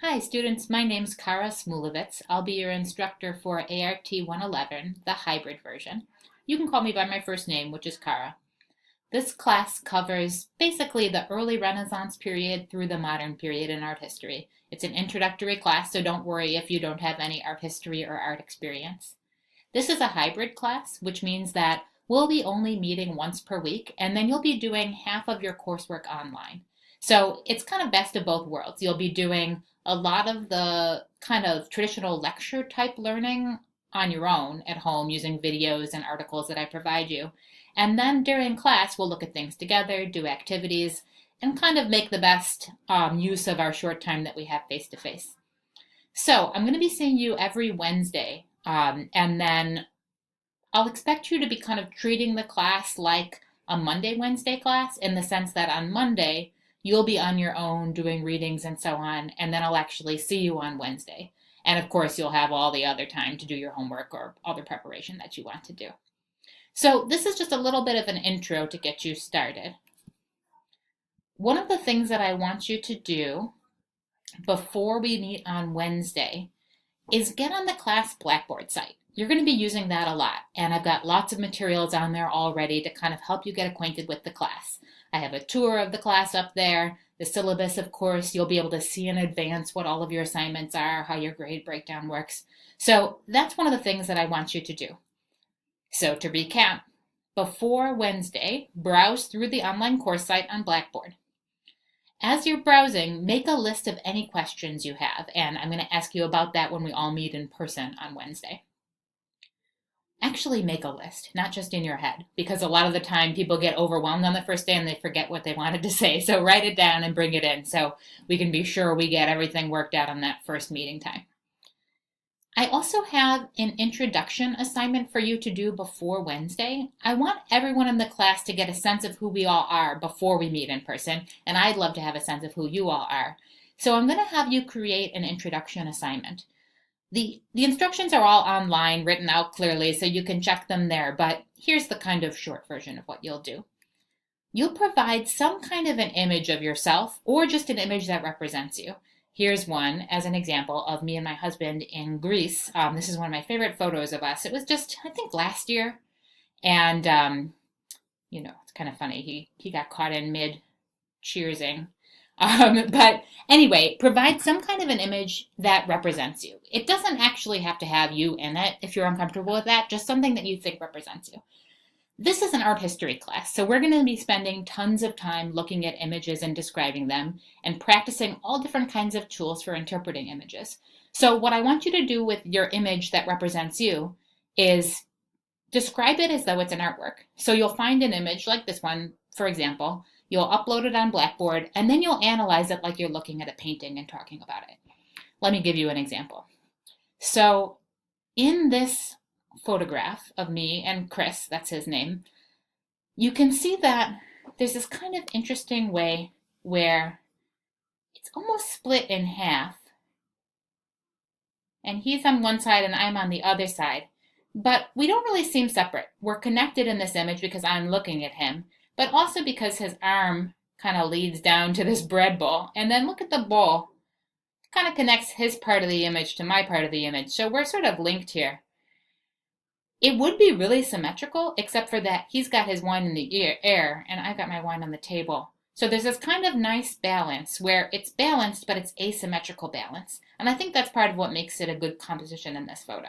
Hi students, my name's Kara Smulevitz. I'll be your instructor for ART111, the hybrid version. You can call me by my first name, which is Kara. This class covers basically the early Renaissance period through the modern period in art history. It's an introductory class, so don't worry if you don't have any art history or art experience. This is a hybrid class, which means that we'll be only meeting once per week, and then you'll be doing half of your coursework online. So it's kind of best of both worlds. You'll be doing a lot of the kind of traditional lecture type learning on your own at home using videos and articles that I provide you. And then during class, we'll look at things together, do activities, and kind of make the best use of our short time that we have face to face. So I'm going to be seeing you every Wednesday, and then I'll expect you to be kind of treating the class like a Monday, Wednesday class in the sense that on Monday, you'll be on your own doing readings and so on, and then I'll actually see you on Wednesday. And of course, you'll have all the other time to do your homework or other preparation that you want to do. So this is just a little bit of an intro to get you started. One of the things that I want you to do before we meet on Wednesday is get on the class Blackboard site. You're going to be using that a lot, and I've got lots of materials on there already to kind of help you get acquainted with the class. I have a tour of the class up there, the syllabus, of course. You'll be able to see in advance what all of your assignments are, how your grade breakdown works. So that's one of the things that I want you to do. So to recap, before Wednesday, browse through the online course site on Blackboard. As you're browsing, make a list of any questions you have, and I'm going to ask you about that when we all meet in person on Wednesday. Actually make a list, not just in your head, because a lot of the time people get overwhelmed on the first day and they forget what they wanted to say. So write it down and bring it in so we can be sure we get everything worked out on that first meeting time. I also have an introduction assignment for you to do before Wednesday. I want everyone in the class to get a sense of who we all are before we meet in person, and I'd love to have a sense of who you all are. So I'm going to have you create an introduction assignment. The instructions are all online, written out clearly, so you can check them there, but here's the kind of short version of what you'll do. You'll provide some kind of an image of yourself or just an image that represents you. Here's one as an example of me and my husband in Greece. This is one of my favorite photos of us. It was just, I think, last year, and it's kind of funny. He got caught in mid-cheersing. But anyway, provide some kind of an image that represents you. It doesn't actually have to have you in it if you're uncomfortable with that, just something that you think represents you. This is an art history class, so we're going to be spending tons of time looking at images and describing them and practicing all different kinds of tools for interpreting images. So what I want you to do with your image that represents you is describe it as though it's an artwork. So you'll find an image like this one, for example. You'll upload it on Blackboard, and then you'll analyze it like you're looking at a painting and talking about it. Let me give you an example. So in this photograph of me and Chris, that's his name, you can see that there's this kind of interesting way where it's almost split in half. And he's on one side and I'm on the other side. But we don't really seem separate. We're connected in this image because I'm looking at him, but also because his arm kind of leads down to this bread bowl. And then look at the bowl. It kind of connects his part of the image to my part of the image. So we're sort of linked here. It would be really symmetrical, except for that he's got his wine in the air and I've got my wine on the table. So there's this kind of nice balance where it's balanced, but it's asymmetrical balance. And I think that's part of what makes it a good composition in this photo.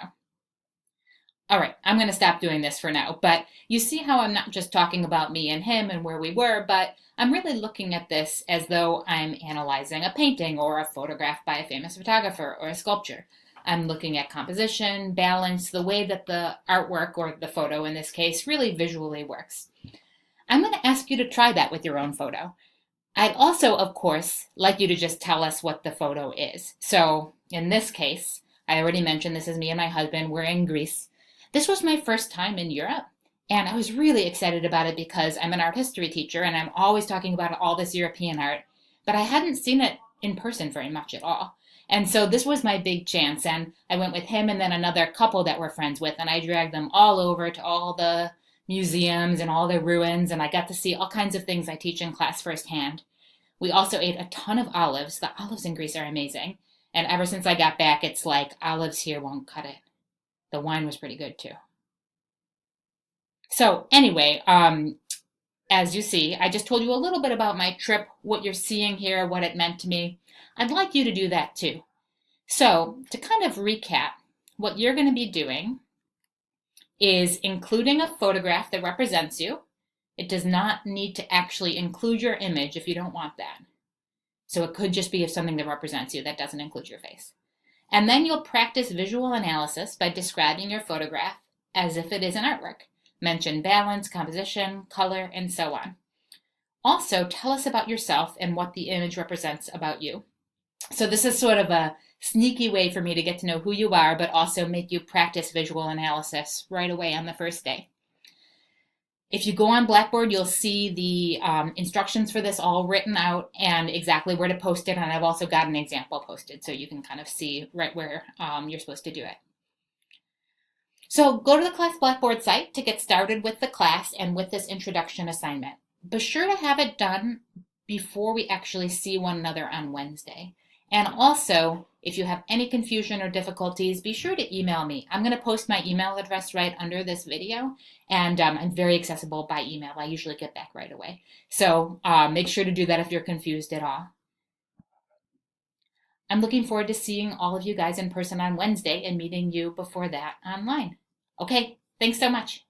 All right, I'm going to stop doing this for now, but you see how I'm not just talking about me and him and where we were, but I'm really looking at this as though I'm analyzing a painting or a photograph by a famous photographer or a sculpture. I'm looking at composition, balance, the way that the artwork, or the photo in this case, really visually works. I'm going to ask you to try that with your own photo. I'd also, of course, like you to just tell us what the photo is. So in this case, I already mentioned this is me and my husband. We're in Greece. This was my first time in Europe, and I was really excited about it because I'm an art history teacher and I'm always talking about all this European art, but I hadn't seen it in person very much at all. And so this was my big chance, and I went with him and then another couple that we're friends with, and I dragged them all over to all the museums and all the ruins, and I got to see all kinds of things I teach in class firsthand. We also ate a ton of olives. The olives in Greece are amazing. And ever since I got back, it's like olives here won't cut it. The wine was pretty good too. So anyway, as you see, I just told you a little bit about my trip, what you're seeing here, what it meant to me. I'd like you to do that too. So to kind of recap, what you're going to be doing is including a photograph that represents you. It does not need to actually include your image if you don't want that. So it could just be of something that represents you that doesn't include your face. And then you'll practice visual analysis by describing your photograph as if it is an artwork. Mention balance, composition, color, and so on. Also, tell us about yourself and what the image represents about you. So this is sort of a sneaky way for me to get to know who you are, but also make you practice visual analysis right away on the first day. If you go on Blackboard, you'll see the instructions for this all written out and exactly where to post it. And I've also got an example posted so you can kind of see right where you're supposed to do it. So go to the class Blackboard site to get started with the class and with this introduction assignment. Be sure to have it done before we actually see one another on Wednesday. And also, if you have any confusion or difficulties, be sure to email me. I'm going to post my email address right under this video, and I'm very accessible by email. I usually get back right away. So make sure to do that if you're confused at all. I'm looking forward to seeing all of you guys in person on Wednesday and meeting you before that online. Okay, thanks so much.